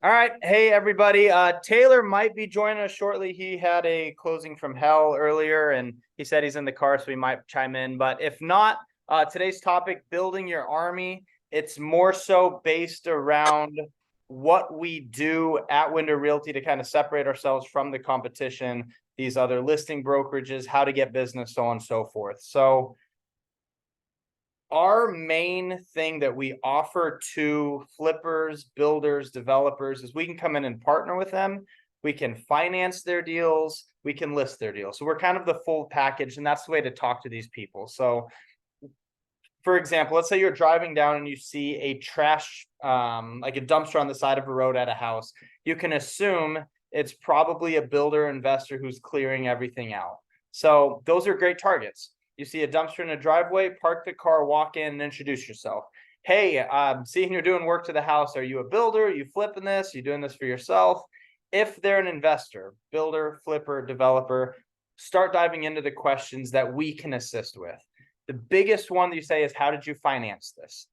All right. Hey, everybody. Taylor might be joining us shortly. He had a closing from hell earlier, and he said he's in the car, so he might chime in. But if not, today's topic, building your army. It's more so based around what we do at Window Realty to kind of separate ourselves from the competition, these other listing brokerages, how to get business, so on and so forth. So our main thing that we offer to flippers, builders, developers is we can come in and partner with them. We can finance their deals. We can list their deals. So we're kind of the full package, and that's the way to talk to these people. So, for example, let's say you're driving down and you see a trash, like a dumpster on the side of a road at a house. You can assume it's probably a builder investor who's clearing everything out. So those are great targets. You see a dumpster in a driveway, park the car, walk in, and introduce yourself. Hey, seeing you're doing work to the house. Are you a builder? Are you flipping this? Are you doing this for yourself? If they're an investor, builder, flipper, developer, start diving into the questions that we can assist with. The biggest one that you say is, how did you finance this?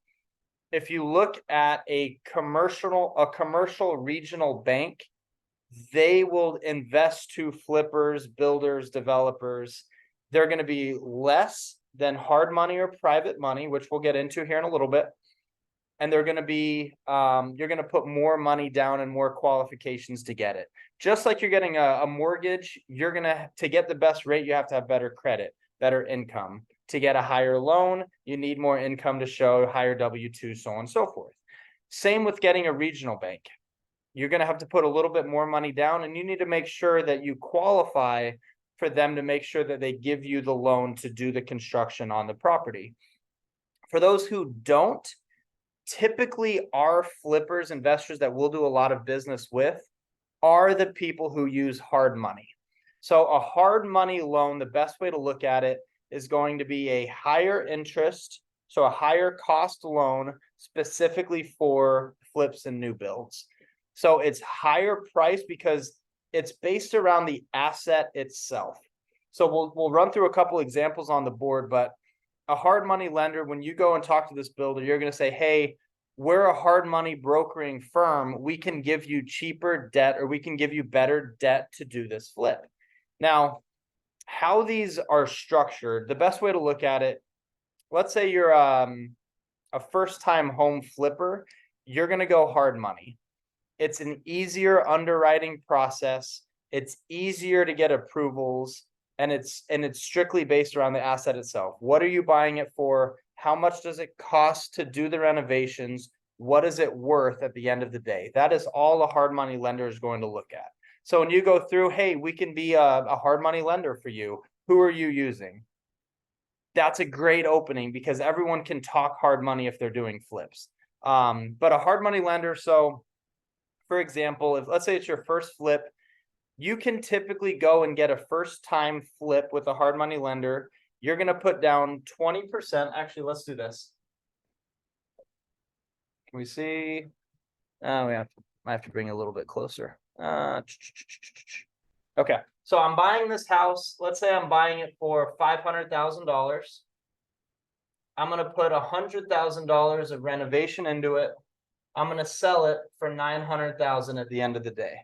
If you look at a commercial regional bank, they will invest to flippers, builders, developers. They're going to be less than hard money or private money, which we'll get into here in a little bit. And they're going to be, you're going to put more money down and more qualifications to get it. Just like you're getting a mortgage, you're going to get the best rate, you have to have better credit, better income. To get a higher loan, you need more income to show, higher W-2, so on and so forth. Same with getting a regional bank. You're going to have to put a little bit more money down, and you need to make sure that you qualify for them to make sure that they give you the loan to do the construction on the property. For those who don't, typically our flippers, investors that we'll do a lot of business with, are the people who use hard money. So a hard money loan, the best way to look at it is going to be a higher interest, so a higher cost loan specifically for flips and new builds. So it's higher price because it's based around the asset itself. So we'll run through a couple examples on the board, but a hard money lender, when you go and talk to this builder, you're going to say, hey, we're a hard money brokering firm. We can give you cheaper debt, or we can give you better debt to do this flip. Now, how these are structured, the best way to look at it, let's say you're a first-time home flipper, you're going to go hard money. It's an easier underwriting process. It's easier to get approvals, and it's strictly based around the asset itself. What are you buying it for? How much does it cost to do the renovations? What is it worth at the end of the day? That is all a hard money lender is going to look at. So when you go through, hey, we can be a hard money lender for you. Who are you using? That's a great opening because everyone can talk hard money if they're doing flips. But a hard money lender, so for example, if let's say it's your first flip, you can typically go and get a first time flip with a hard money lender. You're going to put down 20%. Actually, let's do this. Can we see? I have to bring it a little bit closer. Okay, so I'm buying this house. Let's say I'm buying it for $500,000. I'm going to put $100,000 of renovation into it. I'm going to sell it for $900,000 at the end of the day.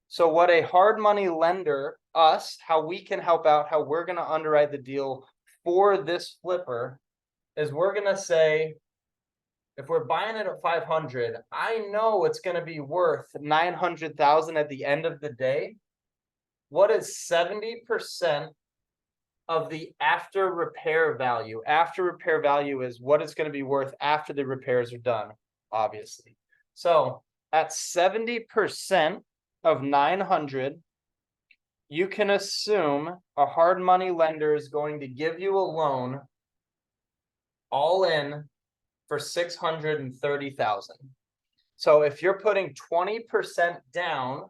So what a hard money lender, us, how we can help out, how we're going to underwrite the deal for this flipper is we're going to say, if we're buying it at 500, I know it's going to be worth 900,000 at the end of the day. What is 70% of the after repair value? After repair value is what it's going to be worth after the repairs are done, obviously. So at 70% of 900, you can assume a hard money lender is going to give you a loan all in for 630,000. So if you're putting 20% down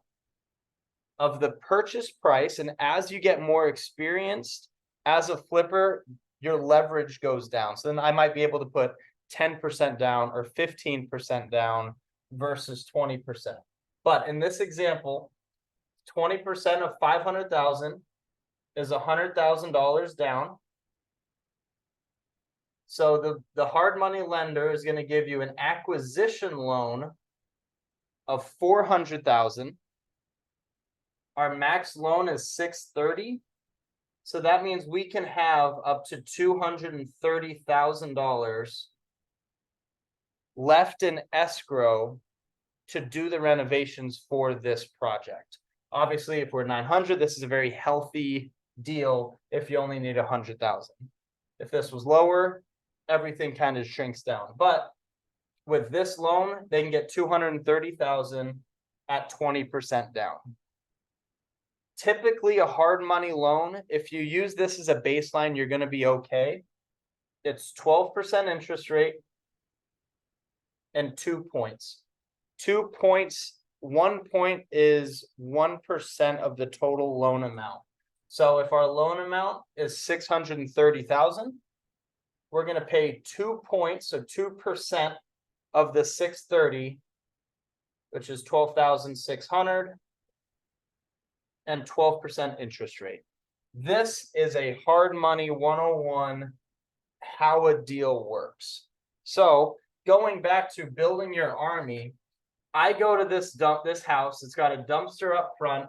of the purchase price, and as you get more experienced as a flipper, your leverage goes down. So then I might be able to put 10% down or 15% down versus 20%. But in this example, 20% of 500,000 is $100,000 down. So the hard money lender is going to give you an acquisition loan of 400,000. Our max loan is 630. So that means we can have up to $230,000 left in escrow to do the renovations for this project. Obviously, if we're 900, this is a very healthy deal if you only need 100,000. If this was lower, everything kind of shrinks down. But with this loan, they can get 230,000 at 20% down. Typically a hard money loan, if you use this as a baseline, you're going to be okay. It's 12% interest rate and 2 points. 2 points, 1 point is 1% of the total loan amount. So if our loan amount is 630,000, we're going to pay 2 points, so 2% of the 630, which is 12,600, and 12% interest rate. This is a hard money 101, how a deal works. So going back to building your army, I go to this house, it's got a dumpster up front.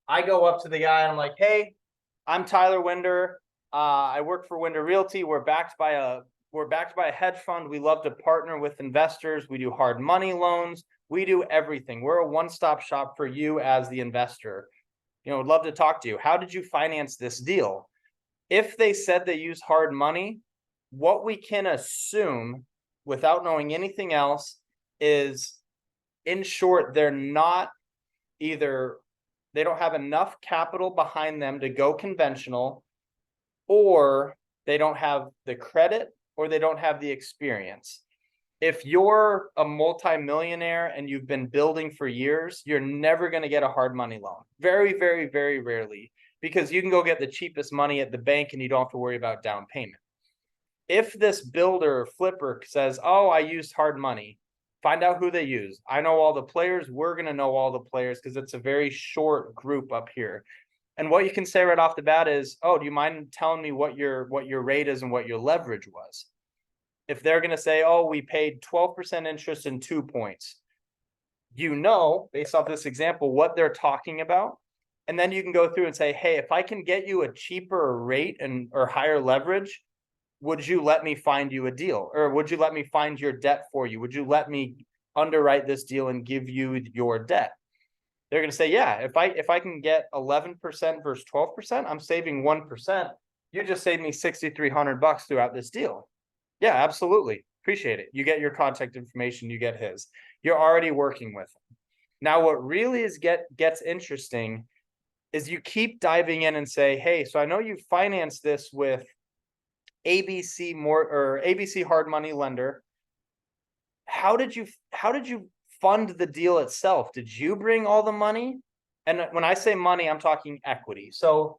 I go up to the guy and I'm like, hey, I'm Tyler Winder. I work for Winder Realty. We're backed by a hedge fund. We love to partner with investors. We do hard money loans. We do everything. We're a one-stop shop for you as the investor. Would love to talk to you. How did you finance this deal? If they said they use hard money, what we can assume without knowing anything else is, in short, they don't have enough capital behind them to go conventional, or they don't have the credit, or they don't have the experience. If you're a multimillionaire and you've been building for years, you're never going to get a hard money loan. Very, very, very rarely, because you can go get the cheapest money at the bank and you don't have to worry about down payment. If this builder or flipper says, oh, I used hard money, find out who they use. I know all the players. We're going to know all the players because it's a very short group up here. And what you can say right off the bat is, oh, do you mind telling me what your rate is and what your leverage was? If they're going to say, oh, we paid 12% interest and 2 points, based off this example, what they're talking about. And then you can go through and say, hey, if I can get you a cheaper rate or higher leverage, would you let me find you a deal? Or would you let me find your debt for you? Would you let me underwrite this deal and give you your debt? They're going to say, yeah, if I can get 11% versus 12%, I'm saving 1%. You just saved me $6,300 throughout this deal. Yeah, absolutely. Appreciate it. You get your contact information, you get his. You're already working with him. Now, what really gets interesting is you keep diving in and say, hey, so I know you financed this with ABC hard money lender. How did you fund the deal itself? Did you bring all the money? And when I say money, I'm talking equity. So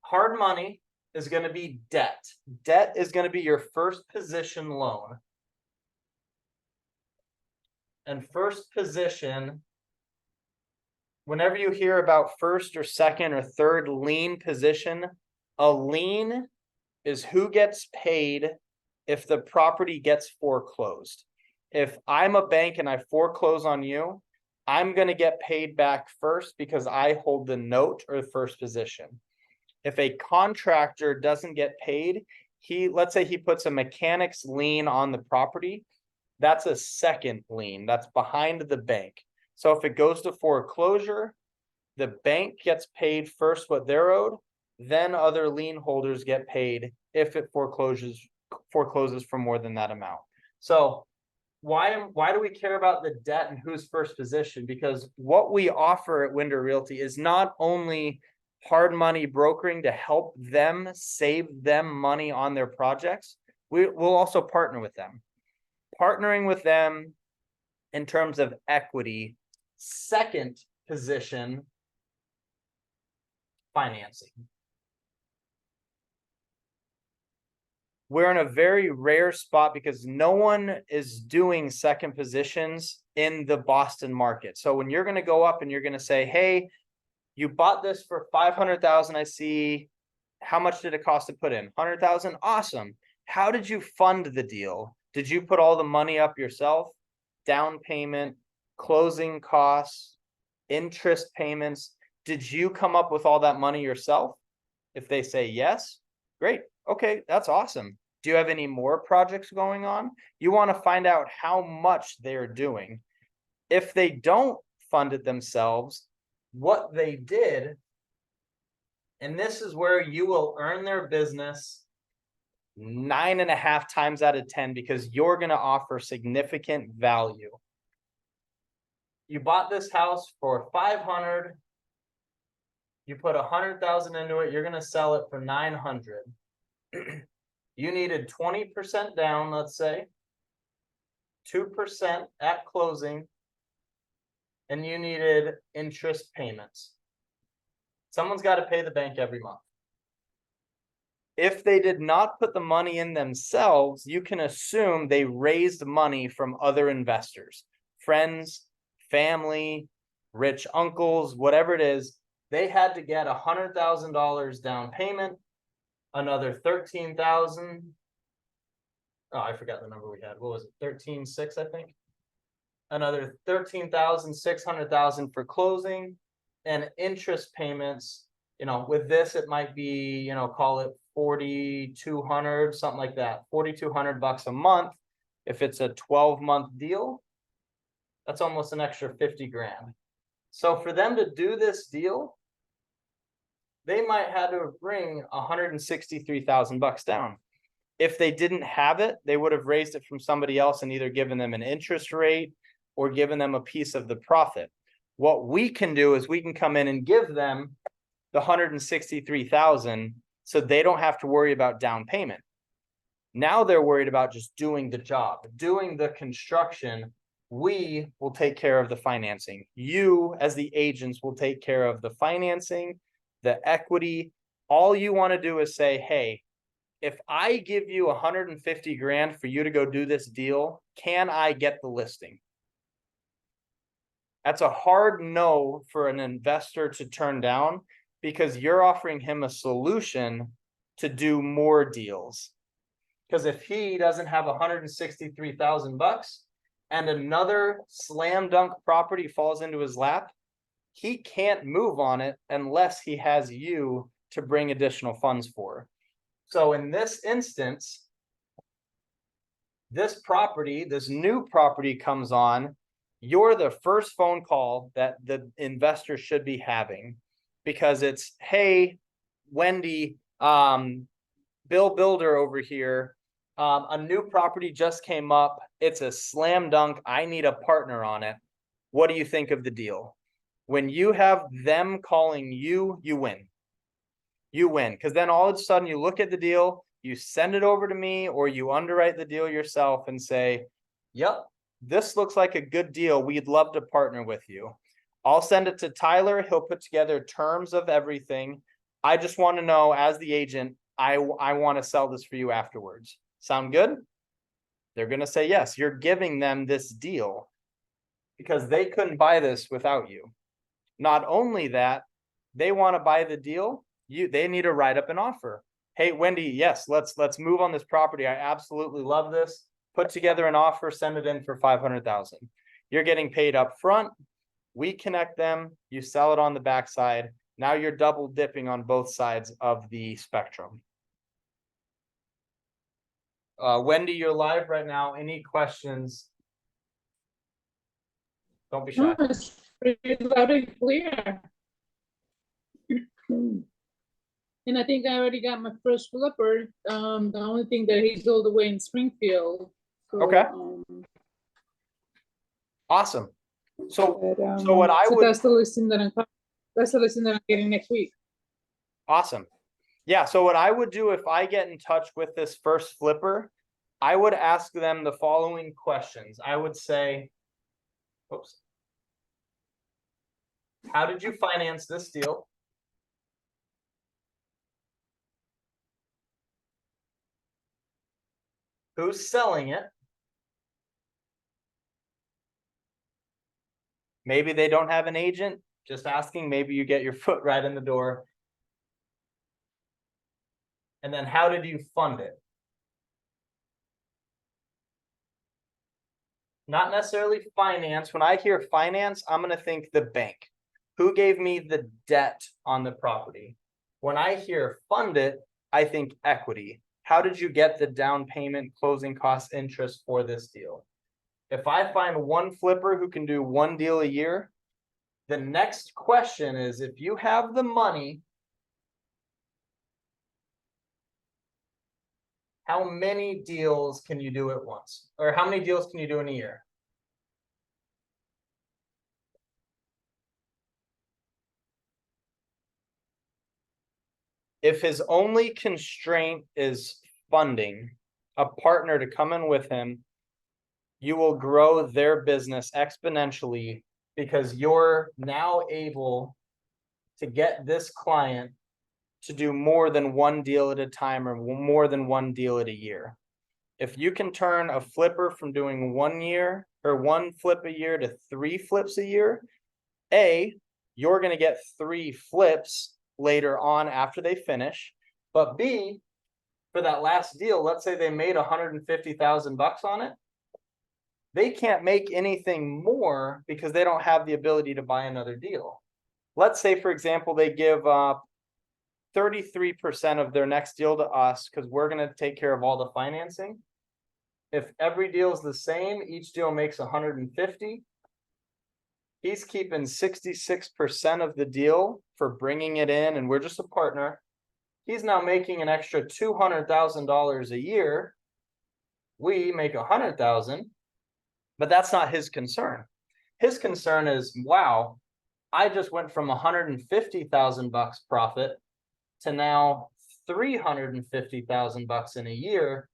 hard money is going to be debt. Debt is going to be your first position loan. And first position, whenever you hear about first or second or third lien position, a lien is who gets paid if the property gets foreclosed. If I'm a bank and I foreclose on you, I'm going to get paid back first because I hold the note or the first position. If a contractor doesn't get paid, let's say he puts a mechanic's lien on the property, that's a second lien. That's behind the bank. So if it goes to foreclosure, the bank gets paid first what they're owed, then other lien holders get paid if it forecloses for more than that amount. So why do we care about the debt and who's first position? Because what we offer at Winder Realty is not only hard money brokering to help them save them money on their projects, we'll also partner with them. Partnering with them in terms of equity, second position, financing. We're in a very rare spot because no one is doing second positions in the Boston market. So when you're going to go up and you're going to say, hey, you bought this for 500,000, I see. How much did it cost to put in? 100,000? Awesome. How did you fund the deal? Did you put all the money up yourself? Down payment, closing costs, interest payments. Did you come up with all that money yourself? If they say yes, great. Okay, that's awesome. Do you have any more projects going on? You want to find out how much they're doing. If they don't fund it themselves, what they did, and this is where you will earn their business 9.5 times out of 10 because you're going to offer significant value. You bought this house for 500. You put 100,000 into it. You're going to sell it for 900. You needed 20% down, let's say, 2% at closing, and you needed interest payments. Someone's got to pay the bank every month. If they did not put the money in themselves, you can assume they raised money from other investors, friends, family, rich uncles, whatever it is. They had to get $100,000 down payment, another 13,000. Oh, I forgot the number we had. What was it? 13,600, I think. Another 13,000, 600,000 for closing, and interest payments. You know, with this, it might be, you know, call it 4,200, something like that. $4,200 a month. If it's a 12-month deal, that's almost an extra 50 grand. So for them to do this deal, they might have to bring $163,000 down. If they didn't have it, they would have raised it from somebody else and either given them an interest rate or given them a piece of the profit. What we can do is we can come in and give them the 163,000 so they don't have to worry about down payment. Now they're worried about just doing the job, doing the construction. We will take care of the financing. You, as the agents, will take care of the financing, the equity. All you want to do is say, hey, if I give you 150 grand for you to go do this deal, can I get the listing? That's a hard no for an investor to turn down because you're offering him a solution to do more deals. Because if he doesn't have 163,000 bucks and another slam dunk property falls into his lap, he can't move on it unless he has you to bring additional funds for. So in this instance, this property, this new property comes on, you're the first phone call that the investor should be having because it's, hey, Wendy, Bill Builder over here, a new property just came up. It's a slam dunk. I need a partner on it. What do you think of the deal? When you have them calling you, you win. You win, because then all of a sudden you look at the deal, you send it over to me, or you underwrite the deal yourself and say, yep, this looks like a good deal. We'd love to partner with you. I'll send it to Tyler. He'll put together terms of everything. I just want to know, as the agent, I want to sell this for you afterwards. Sound good? They're going to say yes. You're giving them this deal because they couldn't buy this without you. Not only that, they want to buy the deal. They need to write up an offer. Hey, Wendy, yes, let's move on this property. I absolutely love this. Put together an offer, send it in for 500,000. You're getting paid up front. We connect them. You sell it on the backside. Now you're double dipping on both sides of the spectrum. Wendy, you're live right now. Any questions? Don't be shy. No, it's pretty loud and clear. And I think I already got my first flipper. The only thing that he's all the way in Springfield. So, Okay. Awesome. So what I would, that's the listing that I'm getting next week. Awesome. Yeah. So what I would do if I get in touch with this first flipper, I would ask them the following questions. I would say, oops, how did you finance this deal? Who's selling it? Maybe they don't have an agent. Just asking. Maybe you get your foot right in the door. And then how did you fund it? not necessarily finance. When I hear finance, I'm gonna think the bank. Who gave me the debt on the property? When I hear fund it, I think equity. How did you get the down payment, closing costs, interest for this deal? If I find one flipper who can do one deal a year, the next question is, if you have the money, how many deals can you do at once? Or how many deals can you do in a year? If his only constraint is funding, a partner to come in with him, you will grow their business exponentially because you're now able to get this client to do more than one deal at a time or more than one deal at a year. If you can turn a flipper from doing 1 year or one flip a year to 3 flips a year, you're going to get 3 flips later on after they finish. But B, for that last deal, let's say they made $150,000 on it. They can't make anything more because they don't have the ability to buy another deal. Let's say, for example, they give up 33% of their next deal to us because we're going to take care of all the financing. If every deal is the same, each deal makes 150. He's keeping 66% of the deal for bringing it in, and we're just a partner. He's now making an extra $200,000 a year. We make 100,000, but that's not his concern. His concern is, wow, I just went from 150,000 bucks profit to now 350,000 bucks in a year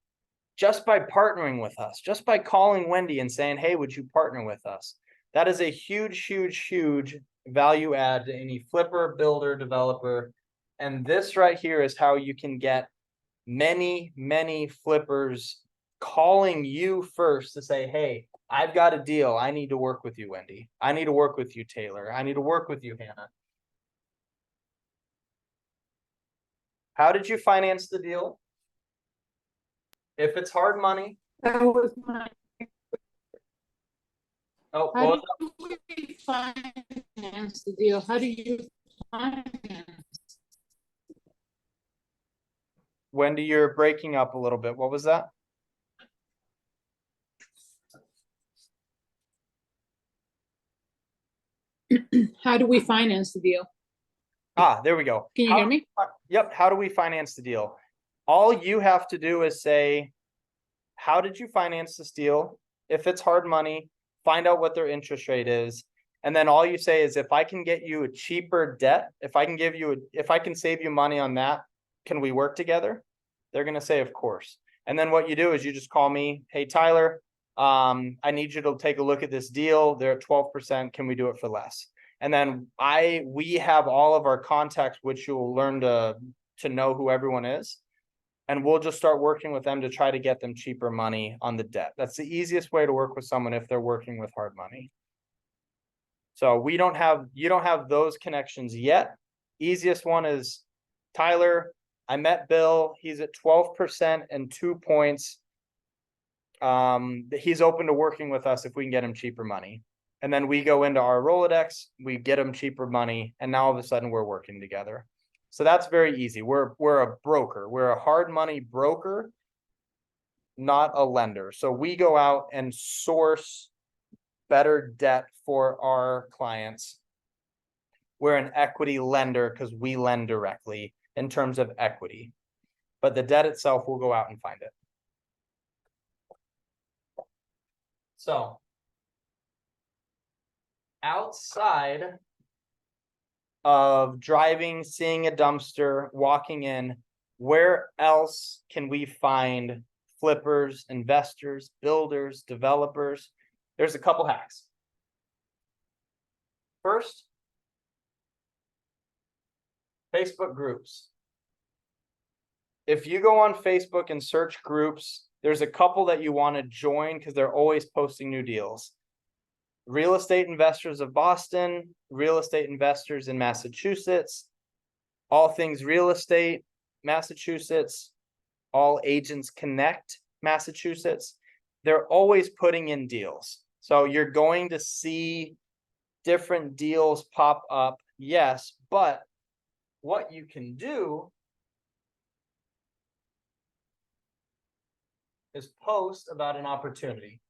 just by partnering with us, just by calling Wendy and saying, hey, would you partner with us? That is a huge, huge, huge value add to any flipper, builder, developer. And this right here is how you can get many, many flippers calling you first to say, hey, I've got a deal. I need to work with you, Wendy. I need to work with you, Taylor. I need to work with you, Hannah. How did you finance the deal? If it's hard money. That was my. Oh, How well, do we finance the deal? How do you finance? Wendy, you're breaking up a little bit. What was that? How do we finance the deal? There we go. Can you hear me? Yep. How do we finance the deal? All you have to do is say, how did you finance this deal? If it's hard money, find out what their interest rate is. And then all you say is, if I can get you a cheaper debt, if I can save you money on that, can we work together? They're going to say, of course. And then what you do is you just call me, hey, Tyler, I need you to take a look at this deal. They're at 12%. Can we do it for less? And then we have all of our contacts, which you'll learn to know who everyone is. And we'll just start working with them to try to get them cheaper money on the debt. That's the easiest way to work with someone if they're working with hard money. So you don't have those connections yet. Easiest one is Tyler. I met Bill. He's at 12% and 2 points. He's open to working with us if we can get him cheaper money. And then we go into our Rolodex, we get him cheaper money, and now all of a sudden we're working together. So that's very easy. We're a broker. We're a hard money broker, not a lender. So we go out and source better debt for our clients. We're an equity lender because we lend directly in terms of equity. But the debt itself, we'll go out and find it. So outside of driving, seeing a dumpster, walking in, where else can we find flippers, investors, builders, developers? There's a couple hacks. First, Facebook groups. If you go on Facebook and search groups, there's a couple that you want to join because they're always posting new deals. Real Estate Investors of Boston, Real Estate Investors in Massachusetts, All Things Real Estate, Massachusetts, All Agents Connect, Massachusetts. They're always putting in deals. So you're going to see different deals pop up, yes, but what you can do is post about an opportunity.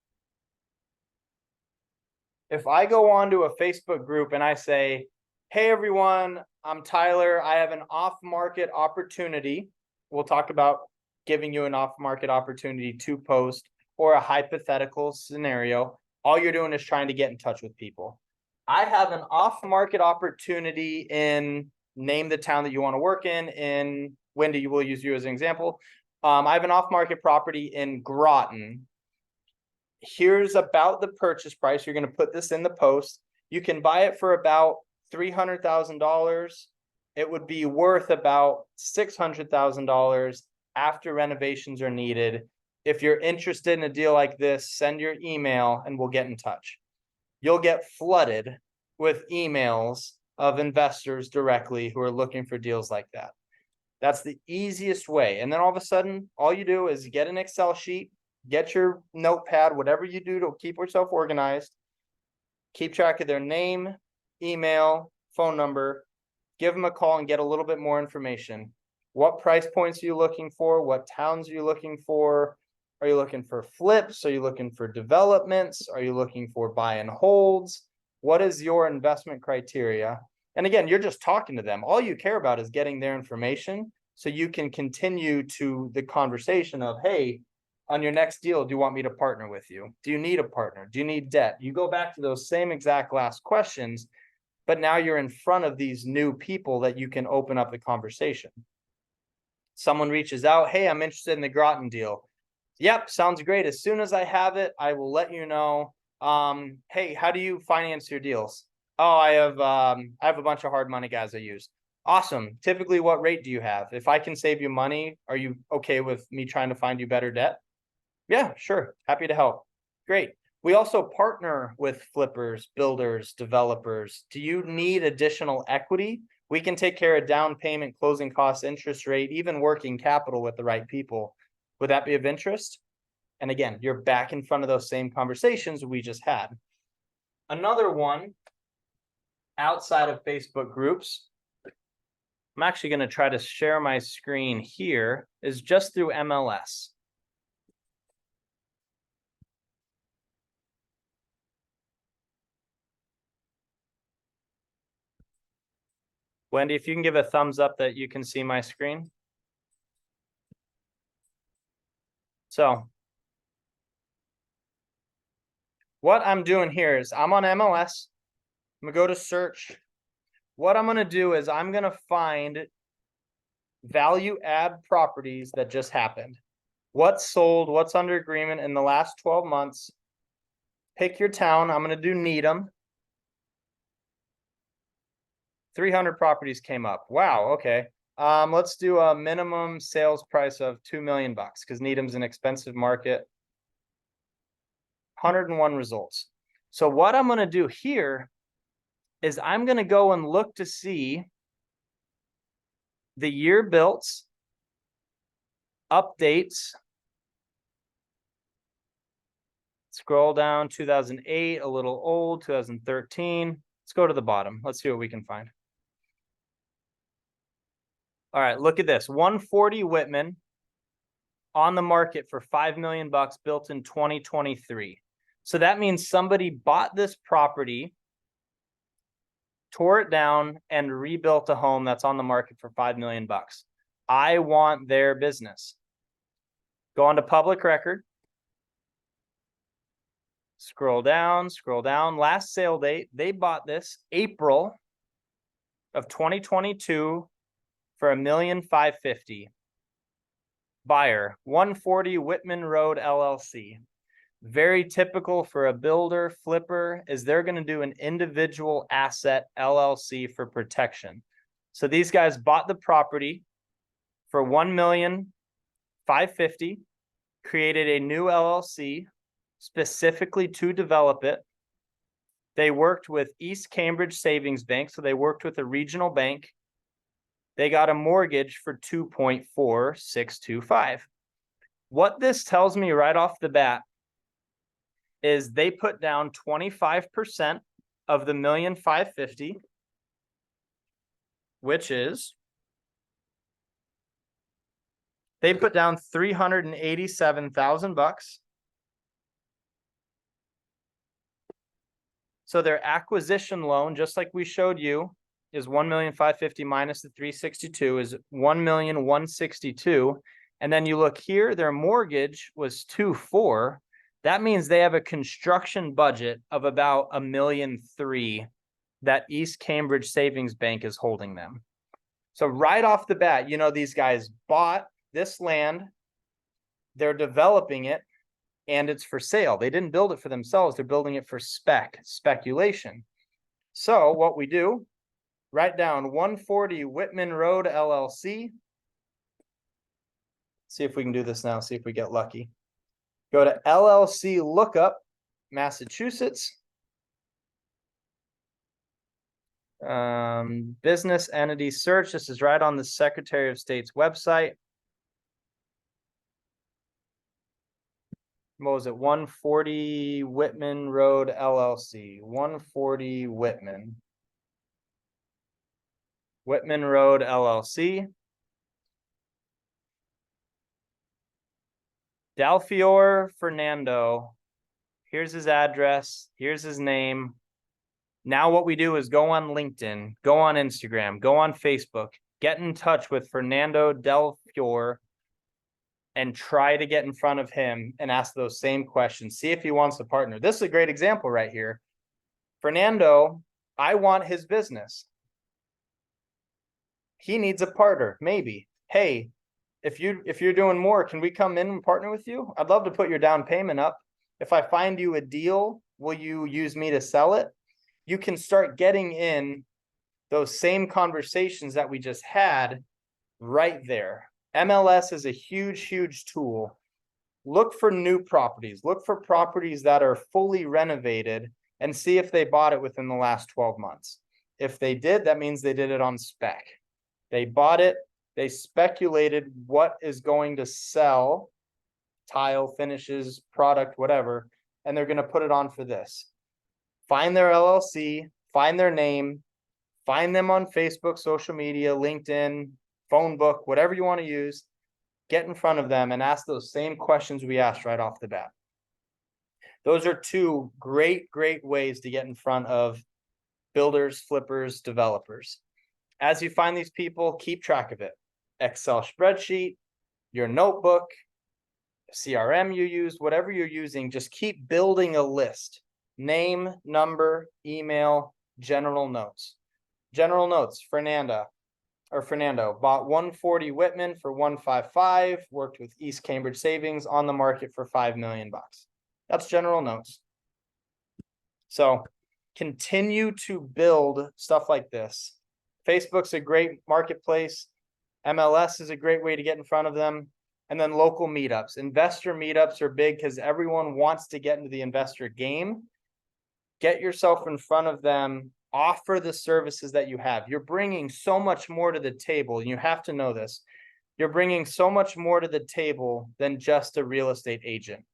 If I go onto a Facebook group and I say, hey everyone, I'm Tyler, I have an off-market opportunity. We'll talk about giving you an off-market opportunity to post or a hypothetical scenario. All you're doing is trying to get in touch with people. I have an off-market opportunity in, name the town that you want to work in Wendy, will use you as an example. I have an off-market property in Groton. Here's about the purchase price. You're going to put this in the post. You can buy it for about $300,000. It would be worth about $600,000 after renovations are needed. If you're interested in a deal like this, send your email and we'll get in touch. You'll get flooded with emails of investors directly who are looking for deals like that. That's the easiest way. And then all of a sudden, all you do is get an Excel sheet, get your notepad, whatever you do to keep yourself organized, keep track of their name, email, phone number, give them a call and get a little bit more information. What price points are you looking for? What towns are you looking for? Are you looking for flips? Are you looking for developments? Are you looking for buy and holds? What is your investment criteria? And again, you're just talking to them. All you care about is getting their information so you can continue to the conversation of, hey, on your next deal, do you want me to partner with you? Do you need a partner? Do you need debt? You go back to those same exact last questions, but now you're in front of these new people that you can open up the conversation. Someone reaches out, hey, I'm interested in the Groton deal. Yep, sounds great. As soon as I have it, I will let you know. Hey, how do you finance your deals? Oh, I have a bunch of hard money guys I use. Awesome. Typically, what rate do you have? If I can save you money, are you okay with me trying to find you better debt? Yeah, sure. Happy to help. Great. We also partner with flippers, builders, developers. Do you need additional equity? We can take care of down payment, closing costs, interest rate, even working capital with the right people. Would that be of interest? And again, you're back in front of those same conversations we just had. Another one outside of Facebook groups, I'm actually going to try to share my screen here, is just through MLS. Wendy, if you can give a thumbs up that you can see my screen. So what I'm doing here is I'm on MLS. I'm gonna go to search. What I'm gonna do is I'm gonna find value add properties that just happened. What's sold, what's under agreement in the last 12 months. Pick your town. I'm gonna do Needham. 300 properties came up. Wow, okay. Let's do a minimum sales price of $2 million because Needham's an expensive market. 101 results. So what I'm going to do here is I'm going to go and look to see the year built, updates. Scroll down, 2008, a little old, 2013. Let's go to the bottom. Let's see what we can find. All right, look at this. 140 Whitman on the market for $5 million, built in 2023. So that means somebody bought this property, tore it down, and rebuilt a home that's on the market for $5 million. I want their business. Go on to public record. Scroll down, scroll down. Last sale date, they bought this April of 2022 for $1,550,000. Buyer, 140 Whitman Road LLC. Very typical for a builder flipper is they're going to do an individual asset LLC for protection. So these guys bought the property for $1,550,000, created a new LLC specifically to develop it. They worked with East Cambridge Savings Bank, so they worked with a regional bank. They got a mortgage for $2.4625. What this tells me right off the bat is they put down 25% of the 1,550,000, which is they put down $387,000. So their acquisition loan, just like we showed you, is 1,550,000 minus the 362 is 1,162,000. And then you look here, their mortgage was 2.4. That means they have a construction budget of about $1.3 million that East Cambridge Savings Bank is holding them. So right off the bat, you know, these guys bought this land, they're developing it, and it's for sale. They didn't build it for themselves. They're building it for speculation. So what we do, write down 140 Whitman Road, LLC. See if we can do this now. See if we get lucky. Go to LLC lookup, Massachusetts. Business entity search. This is right on the Secretary of State's website. What was it? 140 Whitman Road, LLC. 140 Whitman. Whitman Road, LLC. Delfior Fernando. Here's his address. Here's his name. Now what we do is go on LinkedIn, go on Instagram, go on Facebook, get in touch with Fernando Delfior and try to get in front of him and ask those same questions. See if he wants to partner. This is a great example right here. Fernando, I want his business. He needs a partner, maybe. Hey, if you're doing more, can we come in and partner with you? I'd love to put your down payment up. If I find you a deal, will you use me to sell it? You can start getting in those same conversations that we just had right there. MLS is a huge, huge tool. Look for new properties. Look for properties that are fully renovated and see if they bought it within the last 12 months. If they did, that means they did it on spec. They bought it. They speculated what is going to sell, tile, finishes, product, whatever, and they're going to put it on for this. Find their LLC, find their name, find them on Facebook, social media, LinkedIn, phone book, whatever you want to use, get in front of them and ask those same questions we asked right off the bat. Those are two great, great ways to get in front of builders, flippers, developers. As you find these people, keep track of it. Excel spreadsheet, your notebook, CRM you use, whatever you're using, just keep building a list. Name, number, email, general notes. General notes, Fernando bought 140 Whitman for 155, worked with East Cambridge Savings on the market for $5 million. That's general notes. So continue to build stuff like this. Facebook's a great marketplace. MLS is a great way to get in front of them. And then local meetups. Investor meetups are big because everyone wants to get into the investor game. Get yourself in front of them. Offer the services that you have. You're bringing so much more to the table, and you have to know this. You're bringing so much more to the table than just a real estate agent.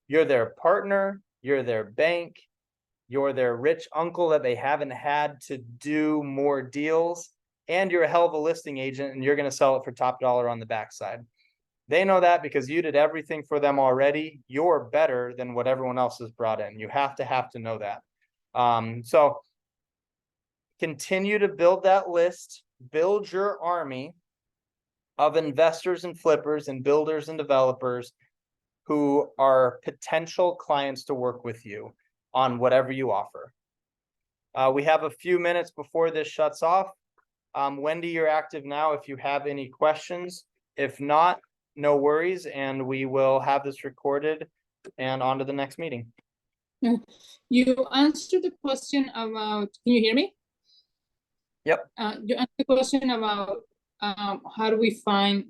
You're their partner, you're their bank, you're their rich uncle that they haven't had to do more deals, and you're a hell of a listing agent, and you're going to sell it for top dollar on the backside. They know that because you did everything for them already. You're better than what everyone else has brought in. You have to know that. So continue to build that list, build your army of investors and flippers and builders and developers who are potential clients to work with you on whatever you offer. We have a few minutes before this shuts off. Wendy, you're active now if you have any questions. If not, no worries, and we will have this recorded and on to the next meeting. You answered the question about, can you hear me? Yep. You answered the question about how do we find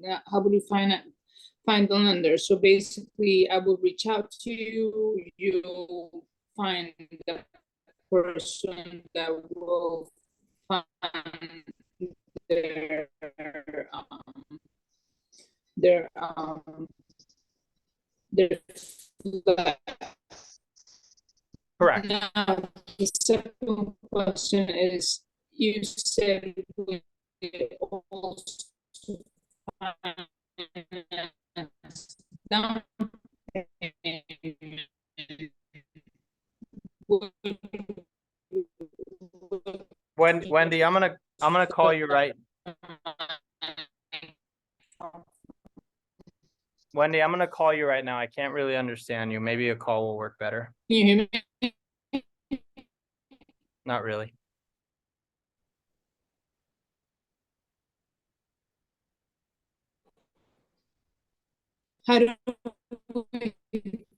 find the lender. So basically, I will reach out to you. You find the person that will find their flat. Now, the second question is, you said we also finance down payment. Wendy, I'm gonna call you right. Wendy, I'm gonna call you right now. I can't really understand you. Maybe a call will work better. Can you hear me? Not really. How do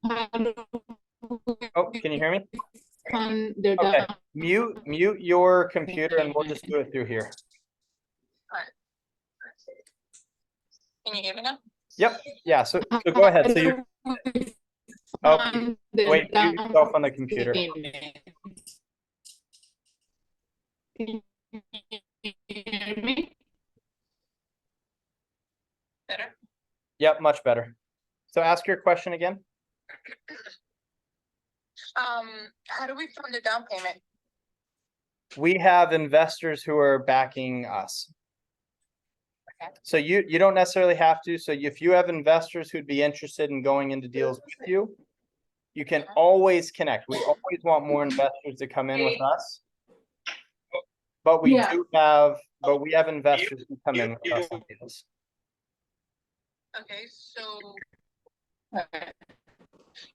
how do Oh, can you hear me? fund the Okay, down mute your computer and we'll just do it through here. Can you hear me now? Yep, yeah, so go ahead. So you, oh, fund the wait, mute down yourself on the computer. payment? Can you hear me? Better? Yep, much better. So ask your question again. How do we fund the down payment? We have investors who are backing us. Okay. So you don't necessarily have to. So if you have investors who'd be interested in going into deals with you, you can always connect. We always want more investors to come in with us. But we Yeah. we have investors who come in with us on deals. Okay, so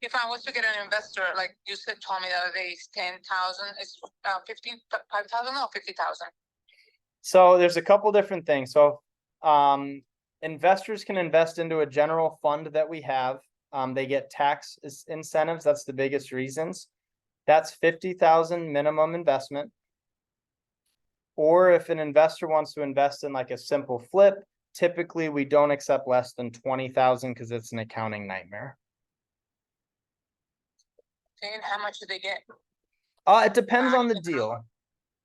if I was to get an investor, like you said, told me the other day, it's 10,000, it's 5,000 or 50,000? So there's a couple different things. So investors can invest into a general fund that we have. They get tax incentives. That's the biggest reasons. That's 50,000 minimum investment. Or if an investor wants to invest in like a simple flip, typically we don't accept less than 20,000 because it's an accounting nightmare. Okay, and how much do they get? It depends on the deal.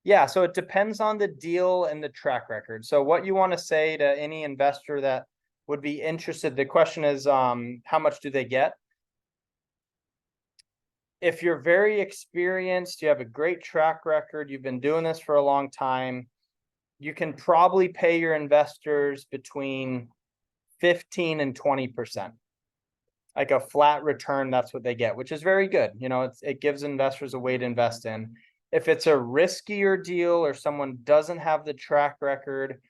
Yeah, so it depends on the deal and the track record. So what you want to say to any investor that would be interested, the question is, how much do they get? If you're very experienced, you have a great track record, you've been doing this for a long time, you can probably pay your investors between 15 and 20%. Like a flat return, that's what they get, which is very good. You know, it gives investors a way to invest in. If it's a riskier deal or someone doesn't have the track record,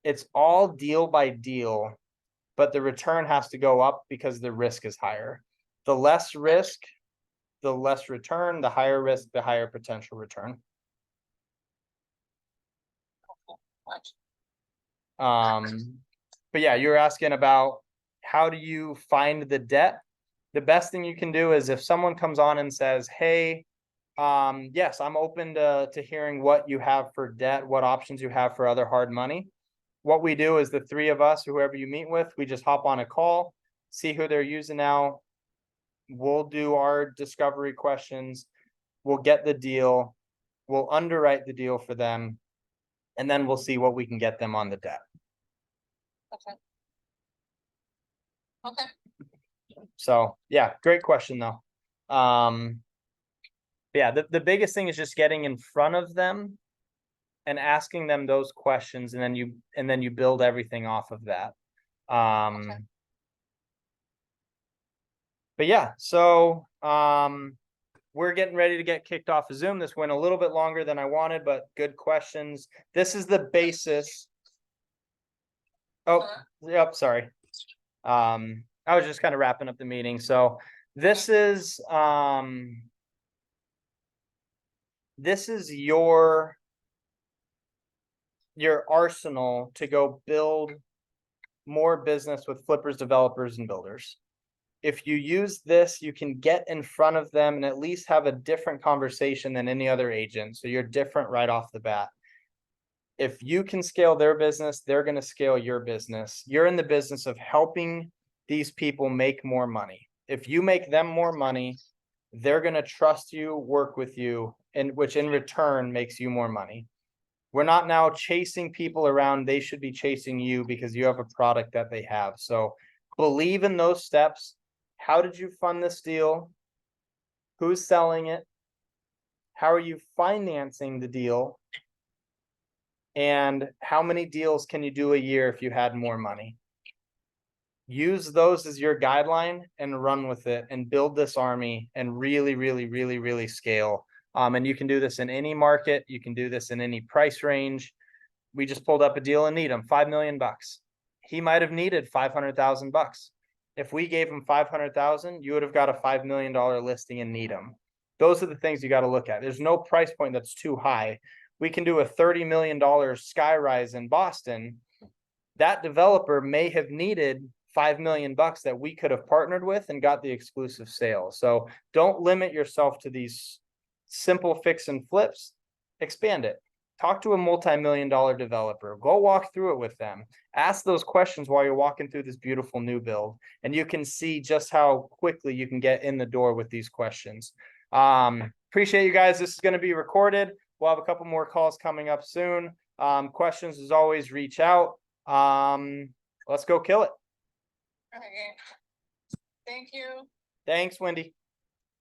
it's all deal by deal, but the return has to go up because the risk is higher. The less risk, the less return, the higher risk, the higher potential return. Much. But yeah, you're asking about how do you find the debt? The best thing you can do is if someone comes on and says, hey, yes, I'm open to hearing what you have for debt, what options you have for other hard money. What we do is the three of us, whoever you meet with, we just hop on a call, see who they're using now. We'll do our discovery questions. We'll get the deal. We'll underwrite the deal for them. And then we'll see what we can get them on the debt. Okay. Okay, So yeah, great question though. Yeah, the biggest thing is just getting in front of them and asking them those questions, and then you build everything off of that. Okay. But yeah, so we're getting ready to get kicked off of Zoom. This went a little bit longer than I wanted, but good questions. This is the basis. Oh, yep, sorry. I was just kind of wrapping up the meeting. So this is your arsenal to go build more business with flippers, developers, and builders. If you use this, you can get in front of them and at least have a different conversation than any other agent. So you're different right off the bat. If you can scale their business, they're going to scale your business. You're in the business of helping these people make more money. If you make them more money, they're going to trust you, work with you, and which in return makes you more money. We're not now chasing people around. They should be chasing you because you have a product that they have. So believe in those steps. How did you fund this deal? Who's selling it? How are you financing the deal? And how many deals can you do a year if you had more money? Use those as your guideline and run with it and build this army and really scale. And you can do this in any market. You can do this in any price range. We just pulled up a deal in Needham, $5 million. He might have needed $500,000. If we gave him 500,000, you would have got a $5 million listing in Needham. Those are the things you got to look at. There's no price point that's too high. We can do a $30 million skyrise in Boston. That developer may have needed $5 million that we could have partnered with and got the exclusive sale. So don't limit yourself to these simple fix and flips. Expand it. Talk to a multi-million-dollar developer. Go walk through it with them. Ask those questions while you're walking through this beautiful new build, and you can see just how quickly you can get in the door with these questions. Appreciate you guys. This is going to be recorded. We'll have a couple more calls coming up soon. Questions, as always, reach out. Let's go kill it. Okay. Thank you. Thanks, Wendy.